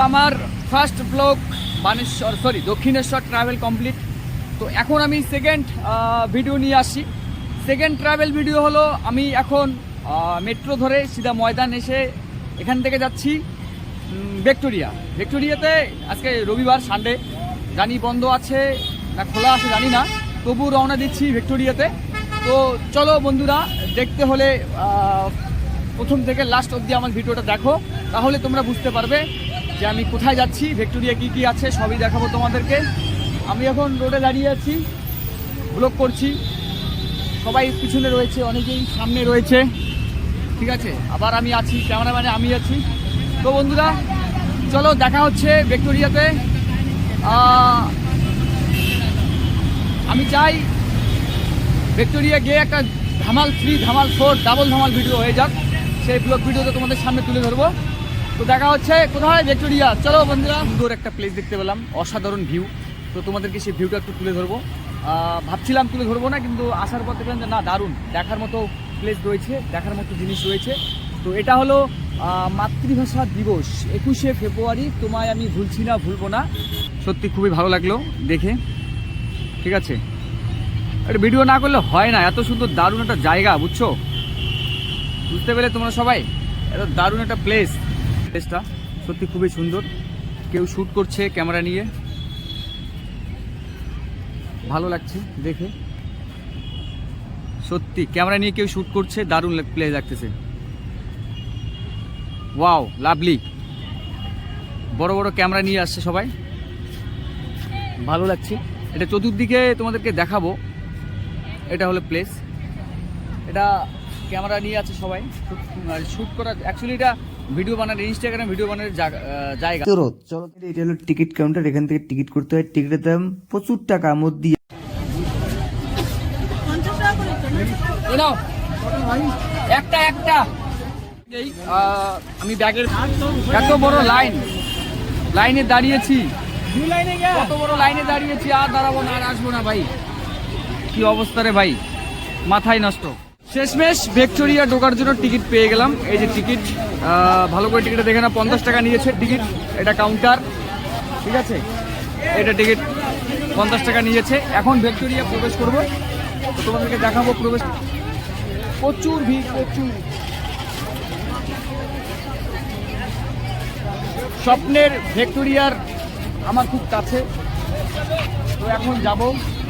আমার first blog Baneshwar Dakshineswar travel complete. তো এখন আমি সেকেন্ড ভিডিও নিয়ে আসছি। সেকেন্ড ট্রাভেল ভিডিও হলো আমি এখন মেট্রো ধরে সিধা ময়দান এসে এখান থেকে যাচ্ছি ভিক্টোরিয়াতে। আজকে রবিবার সানডে, জানি বন্ধ আছে না খোলা আছে জানি না, তবু রওনা দিচ্ছি ভিক্টোরিয়াতে। তো চলো বন্ধুরা, দেখতে হলে প্রথম থেকে লাস্ট অবধি আমার ভিডিওটা দেখো, তাহলে তোমরা বুঝতে পারবে যে আমি কোথায় যাচ্ছি, ভিক্টোরিয়া কী কী আছে সবই দেখাবো তোমাদেরকে। আমি এখন রোডে দাঁড়িয়ে আছি, ব্লগ করছি। সবাই পিছনে রয়েছে, অনেকেই সামনে রয়েছে, ঠিক আছে। আবার আমি আছি, ক্যামেরাম্যানে আমি আছি। তো বন্ধুরা চলো, দেখা হচ্ছে ভিক্টোরিয়াতে। আমি চাই ভিক্টোরিয়া গিয়ে একটা ধামাল 3, ধামাল 4, ডাবল ধামাল ভিডিও হয়ে যাক। সেই ব্লগ ভিডিওতে তোমাদের সামনে তুলে ধরবো। তো দেখা হচ্ছে কোথায়, ভিক্টোরিয়া। চলো বন্ধুরা, সুন্দর একটা প্লেস দেখতে পেলাম, অসাধারণ ভিউ। তো তোমাদেরকে সেই ভিউটা একটু তুলে ধরবো। ভাবছিলাম তুলে ধরবো না, কিন্তু আসার পর দেখলাম যে না, দারুণ, দেখার মতো প্লেস রয়েছে, দেখার মতো জিনিস রয়েছে। তো এটা হলো মাতৃভাষা দিবস, 21শে ফেব্রুয়ারি। তোমায় আমি ভুলছি না, ভুলবো না। সত্যি খুবই ভালো লাগলো দেখে, ঠিক আছে। একটা ভিডিও না করলে হয় না, এত সুন্দর দারুণ একটা জায়গা, বুঝছো, বুঝতে পেরে তোমরা সবাই। এত দারুণ একটা প্লেসটা সত্যি খুবই সুন্দর। কেউ শ্যুট করছে ক্যামেরা নিয়ে, ভালো লাগছে দেখে। সত্যি ক্যামেরা নিয়ে কেউ শ্যুট করছে, দারুণ প্লেস লাগতেছে। Wow, lovely. বড় বড় ক্যামেরা নিয়ে আসছে সবাই, ভালো লাগছে। এটা চতুর্দিকে তোমাদেরকে দেখাবো। এটা হলো প্লেস, এটা ক্যামেরা নিয়ে আছে সবাই, শ্যুট করা। অ্যাকচুয়ালি এটা ভিডিও বানানোর, ইনস্টাগ্রামে ভিডিও বানানোর জায়গা। চলো, এটা হলো টিকিট কাউন্টার, এখান থেকে টিকিট করতে হয়। টিকিটের দাম প্রচুর টাকা, মধ্যে একটা আমি ব্যাগের এত বড় লাইনে দাঁড়িয়েছি, কত বড় লাইনে দাঁড়িয়েছি, আর দাঁড়াবো না, আর আসবো না ভাই। কি অবস্থা রে ভাই, মাথায় নষ্ট। শেষমেশ ভিক্টোরিয়া ঢোকার জন্য টিকিট পেয়ে গেলাম। এই যে টিকিট, ভালো করে টিকিটটা দেখে না, 50 টাকা নিয়েছে টিকিট। এটা কাউন্টার, ঠিক আছে। এটা টিকিট 50 টাকা নিয়েছে। এখন ভিক্টোরিয়া প্রবেশ করবো, তো তোমাদেরকে দেখাবো প্রবেশ। প্রচুর ভিড়, প্রচুর। স্বপ্নের ভিক্টোরিয়ার আমার খুব কাছে। তো এখন যাব,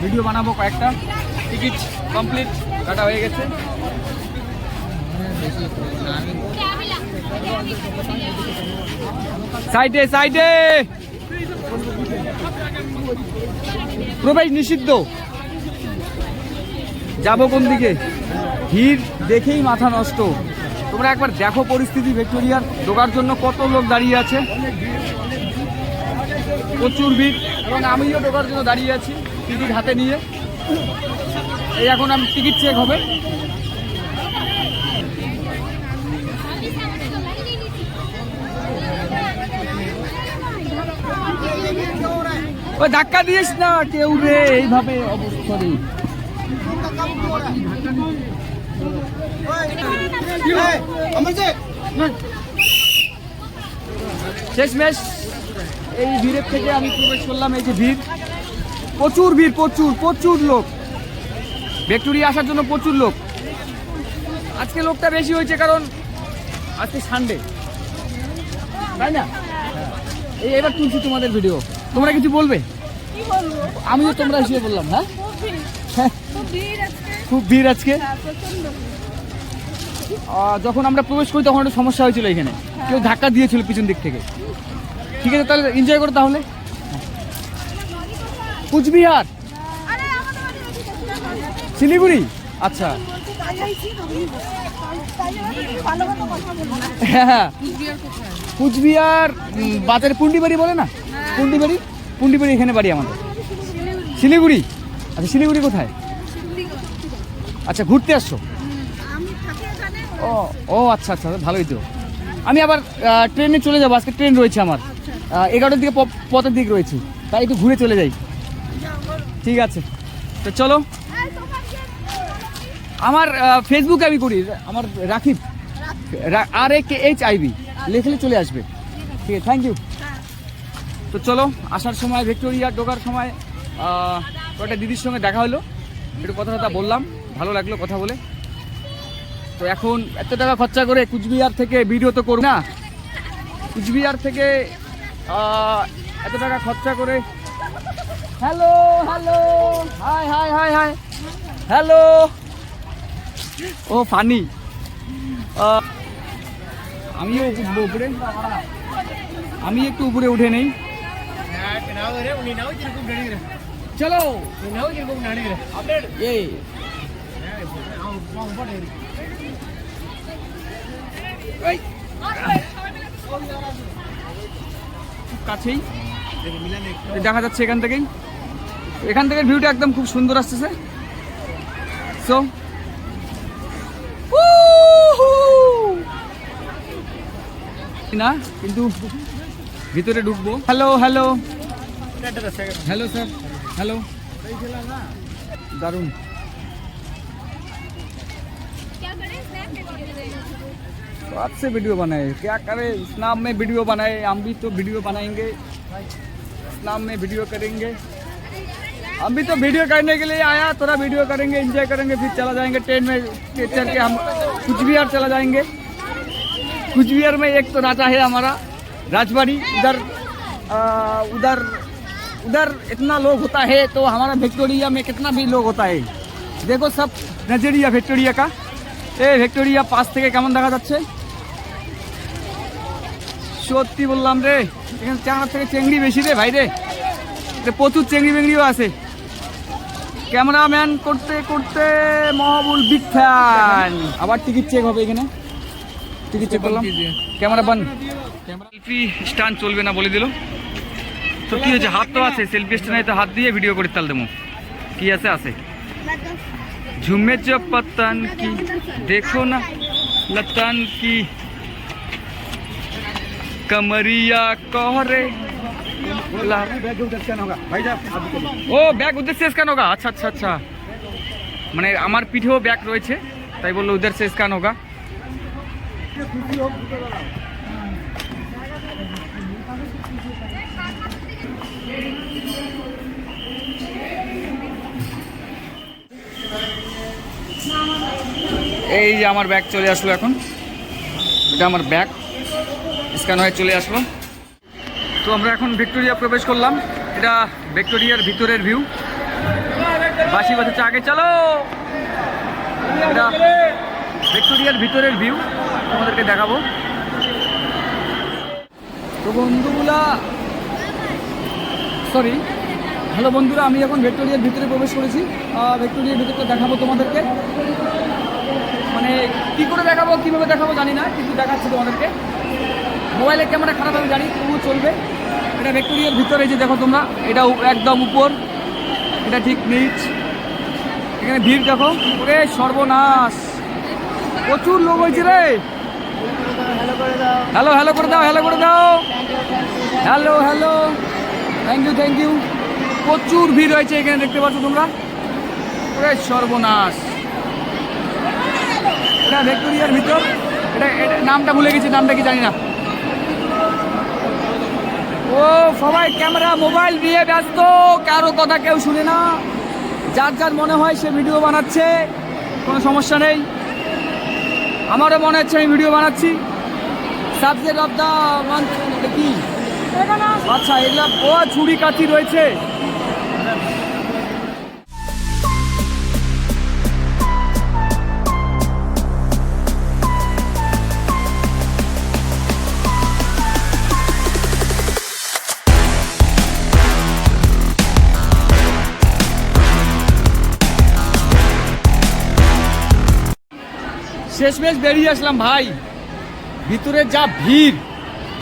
ভিডিও বানাবো কয়েকটা। টিকিট কমপ্লিট, কাটা হয়ে গেছে। সাইডে প্রবেশ নিষিদ্ধ। যাব কোন দিকে, ভিড় দেখেই মাথা নষ্ট। তোমরা একবার দেখো পরিস্থিতি, ভিক্টোরিয়ার ঢোকার জন্য কত লোক দাঁড়িয়ে আছে, প্রচুর ভিড়। এবং আমিও ঢোকার জন্য দাঁড়িয়ে আছি টিকিট হাতে নিয়ে। এই এখন আমি টিকিট চেক হবে। ওই ধাক্কা দিস না কেউ রে, এইভাবে অবস্থা রে। শেষমেশ এই ভিড়ের থেকে আমি প্রবেশ করলাম। এই যে ভিড়, প্রচুর ভিড়, প্রচুর লোক। ভিক্টোরিয়া আসার জন্য প্রচুর লোক। আজকে লোকটা বেশি হয়েছে কারণ আজকে সানডে, তাই না? এবার তুলছি তোমাদের ভিডিও, তোমরা কিছু বলবে? আমিও তোমরা হিসেবে বললাম। হ্যাঁ, খুব ভিড় আজকে। যখন আমরা প্রবেশ করি তখন একটা সমস্যা হয়েছিল, এখানে কেউ ধাক্কা দিয়েছিল পিছন দিক থেকে। ঠিক আছে, তাহলে এনজয় করো। তাহলে কুচবিহার, শিলিগুড়ি, আচ্ছা। হ্যাঁ, কুচবিহার বাজারে পুন্ডিবাড়ি বলে না, পুন্ডিবাড়ি এখানে বাড়ি আমাদের। শিলিগুড়ি, আচ্ছা শিলিগুড়ি কোথায়? আচ্ছা, ঘুরতে আসছো? ও আচ্ছা, ভালোই তো। আমি আবার ট্রেনে চলে যাবো, আজকে ট্রেন রয়েছে আমার 11টার দিকে, পথের দিক রয়েছে, তাই একটু ঘুরে চলে যাই। ঠিক আছে, তো চলো। আমার ফেসবুকে আমি করি, আমার রাকিব, RAKHIB লিখলে চলে আসবে। ঠিক আছে, থ্যাংক ইউ। তো চলো, আসার সময় ভিক্টোরিয়া ঢোকার সময় কয়েকটা দিদির সঙ্গে দেখা হলো, একটু কথা বললাম, ভালো লাগলো কথা বলে। তো এখন এত টাকা খরচা করে কুচবিহার থেকে ভিডিও তো করব না, কুচবিহার থেকে এত টাকা খরচা করে। Hello hello, hi hi hi hi, hello. Oh funny. আমিও উঠবো উপরে, আমি একটু উপরে উঠে নেই। চলো কাছেই দেখা যাচ্ছে এখান থেকেই, এখান থেকে ভিউটা একদম খুব সুন্দর আসতেছে। সো না কিন্তু ভিতরে ঢুকবো। Hello hello hello sir, hello दारुण। तो आपसे वीडियो बनाए, क्या करें, इस नाम में वीडियो बनाए, हम भी तो वीडियो बनाएंगे, इस नाम में वीडियो करेंगे। हम भी तो वीडियो करने के लिए आया, थोड़ा वीडियो करेंगे, एंजॉय करेंगे, फिर चला जाएंगे ट्रेन में चढ़ के हम कुचबिहार चला जाएंगे। कुचबिहार में एक तो राजा है हमारा राजबाड़ी, उधर उधर उधर इतना लोग होता है, तो हमारा विक्टोरिया में कितना भी लोग होता है। देखो सब नजरिया विक्टोरिया का, ए विक्टोरिया पास থেকে কেমন দেখা যাচ্ছে। সত্যি বললাম রে, এখানে চাঁড়া থেকে চেংড়ি বেশি রে ভাই রে, প্রচুর চেংড়ি বেংড়িও আছে। ক্যামেরাম্যান করতে করতে মহাবুল বিগ ফ্যান। আবার টিকিট চেক হবে এখানে, টিকিট চেক করলাম, ক্যামেরা বন্ধ, সেলফি স্ট্যান্ড চলবে না বলে দিল। তো কি হয়েছে, হাত তো আছে, সেলফি স্ট্যান্ড তো হাত দিয়ে ভিডিও করে তাল দেবো, কি আছে আছে। ঝুমে जो पतन की देखो ना लतन की कमरिया कोहरे। ও ব্যাগ উদ্দেশ্যে স্ক্যান হোগা, আচ্ছা আচ্ছা আচ্ছা, মানে আমার পিঠেও ব্যাগ রয়েছে তাই বললো উদ্দেশ্যে স্ক্যান হোগা। এই যে আমার ব্যাগ চলে আসলো, এখন এটা আমার ব্যাগ স্ক্যান হয়ে চলে আসলো। তো আমরা এখন ভিক্টোরিয়া প্রবেশ করলাম, এটা ভিক্টোরিয়ার ভিতরের ভিউ। বাসি বাজাচ্ছে আগে, চলো, এটা ভিক্টোরিয়ার ভিতরের ভিউ তোমাদেরকে দেখাবো। তো বন্ধুগুলা, সরি, হ্যালো বন্ধুরা, আমি এখন ভিক্টোরিয়ার ভিতরে প্রবেশ করেছি। ভিক্টোরিয়ার ভিতরটা দেখাবো তোমাদেরকে, মানে কী করে দেখাবো, কীভাবে দেখাবো জানি না, কিন্তু দেখাচ্ছি তোমাদেরকে। মোবাইলের ক্যামেরা খারাপ আমি জানি, তবুও চলবে। এটা ভিক্টোরিয়ার ভিতরে, যে দেখো তোমরা, এটা একদম উপর, এটা ঠিক নিচ। এখানে ভিড় দেখো, ওরে সর্বনাশ, প্রচুর লোক হয়েছে রে। হ্যালো হ্যালো করে দাও, হ্যালো করে দাও, hello hello, thank you thank you. প্রচুর ভিড় হয়েছে এখানে, দেখতে পাচ্ছ তোমরা, ওরে সর্বনাশ। এটা ভিক্টোরিয়ার ভিতর, এটা নামটা ভুলে গেছি, নামটা কি জানি না। ও সবাই ক্যামেরা মোবাইল নিয়ে ব্যস্ত, কারো কথা কেউ শুনে না, যার যার মনে হয় সে ভিডিও বানাচ্ছে, কোনো সমস্যা নেই। আমারও মনে হচ্ছে আমি ভিডিও বানাচ্ছি। সাবজেক্ট অফ দ্য মান্থ কি, আচ্ছা এগুলা ও ছুরি কাঠি রয়েছে। শেষমেশ বেরিয়ে আসলাম ভাই, ভিতরে যা ভিড়,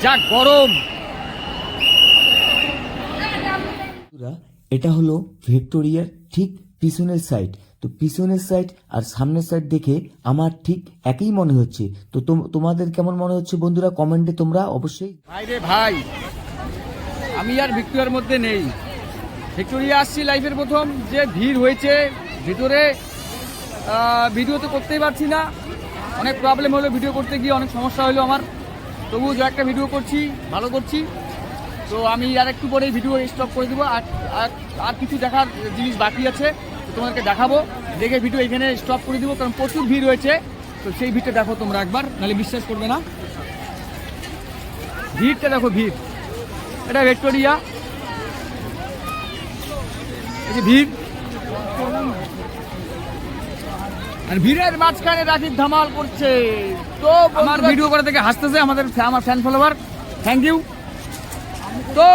যা গরম। এটা হলো ভিক্টোরিয়ার ঠিক পিছনের সাইড। তো পিছনের সাইড আর সামনের সাইড দেখে আমার ঠিক একই মনে হচ্ছে। তো তোমাদের কেমন মনে হচ্ছে বন্ধুরা, কমেন্টে তোমরা অবশ্যই। ভাই রে ভাই, আমি আর ভিক্টোরিয়ার মধ্যে নেই। ভিক্টোরিয়া আসছি লাইফের প্রথম, যে ভিড় হয়েছে ভিতরে, ভিডিও তো করতেই পারছি না, অনেক প্রবলেম হলো ভিডিও করতে গিয়ে, অনেক সমস্যা হলো আমার, তবুও যে একটা ভিডিও করছি, ভালো করছি। তো আমি আর একটু পরেই ভিডিও স্টপ করে দেবো। আর কিছু দেখার জিনিস বাকি আছে, তো তোমাদেরকে দেখাবো। দেখে ভিডিও এখানে স্টপ করে দিব, কারণ প্রচুর ভিড় হয়েছে। তো সেই ভিড়টা দেখো তোমরা একবার, নাহলে বিশ্বাস করবে না। ভিড়টা দেখো, ভিড়। এটা ভিক্টোরিয়া, এই যে ভিড়, আর ভিড়ের মাঝখানে রাকিব ধামাল করছে। তো আমার ভিডিও করে থেকে হাসতেছে আমার ফ্যান ফলোয়ার, থ্যাংক ইউ। তো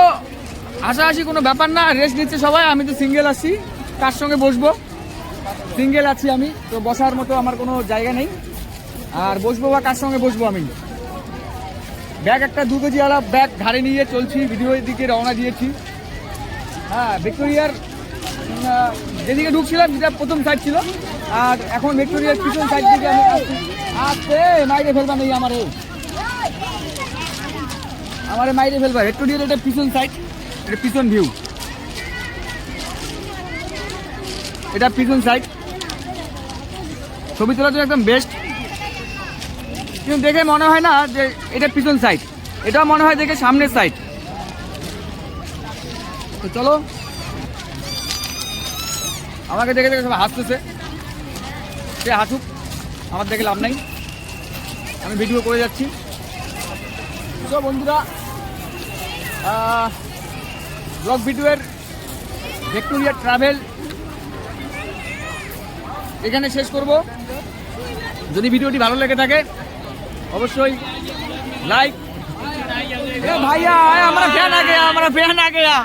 হাসাহাসি কোনো ব্যাপার না, রেস্ট নিচ্ছে সবাই। আমি তো সিঙ্গেল আসছি, কার সঙ্গে বসবো? সিঙ্গেল আছি আমি, তো বসার মতো আমার কোনো জায়গা নেই। আর বসবো বা কার সঙ্গে বসবো? আমি ব্যাগ একটা 2 কেজিওয়ালা ব্যাগ ঘাড়ে নিয়ে চলছি, ভিডিওর দিকে রওনা দিয়েছি। হ্যাঁ, ভিক্টোরিয়ার যেদিকে ঢুকছিলাম যেটা প্রথম সাইড ছিল, আর এখন ভিক্টোরিয়ার পিছন সাইড থেকে আমি আসতে মাইরে ফেলবা নেই আমারে মাইরে ফেলবা। ভিক্টোরিয়ার এটা পিছন সাইড, এটা পিছন ভিউ, এটা পিছন সাইড। ছবি তোলার জন্য একদম বেস্ট, কিন্তু দেখে মনে হয় না যে এটা পিছন সাইড, এটা মনে হয় দেখে সামনের সাইড। তো চলো, আমাকে দেখে দেখে সবাই হাসতেছে, সে হাসুক, আমার দেখে লাভ নাই, আমি ভিডিও করে যাচ্ছি। তো বন্ধুরা, ব্লগ ভিডিওর ভিক্টোরিয়া ট্রাভেল এখানে শেষ করব। যদি ভিডিওটি ভালো লেগে থাকে অবশ্যই लाइक। भैया हमारा फैन आ गया।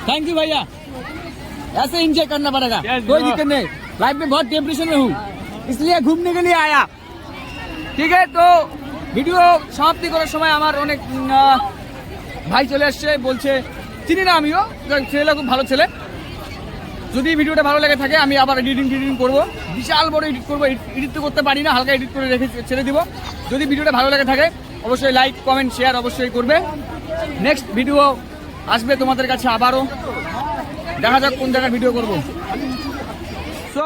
थैंक यू भैया, ऐसे एंजॉय करना पड़ेगा, कोई दिक्कत नहीं। लाइफ में बहुत डिप्रेशन में हूँ, इसलिए घूमने के लिए आया। ठीक है, तो ভিডিও সমাপ্তি করার সময় আমার অনেক ভাই চলে আসছে, বলছে চিনি না আমিও, ছেলেটা খুব ভালো ছেলে। যদি ভিডিওটা ভালো লেগে থাকে আমি আবার এডিটিং করবো, বিশাল বড় এডিট করবো। এডিট তো করতে পারি না, হালকা এডিট করে রেখে ছেড়ে দিব। যদি ভিডিওটা ভালো লেগে থাকে অবশ্যই লাইক, কমেন্ট, শেয়ার অবশ্যই করবে। নেক্সট ভিডিও আসবে তোমাদের কাছে আবারও, দেখা যাক কোন জায়গার ভিডিও করবো। সো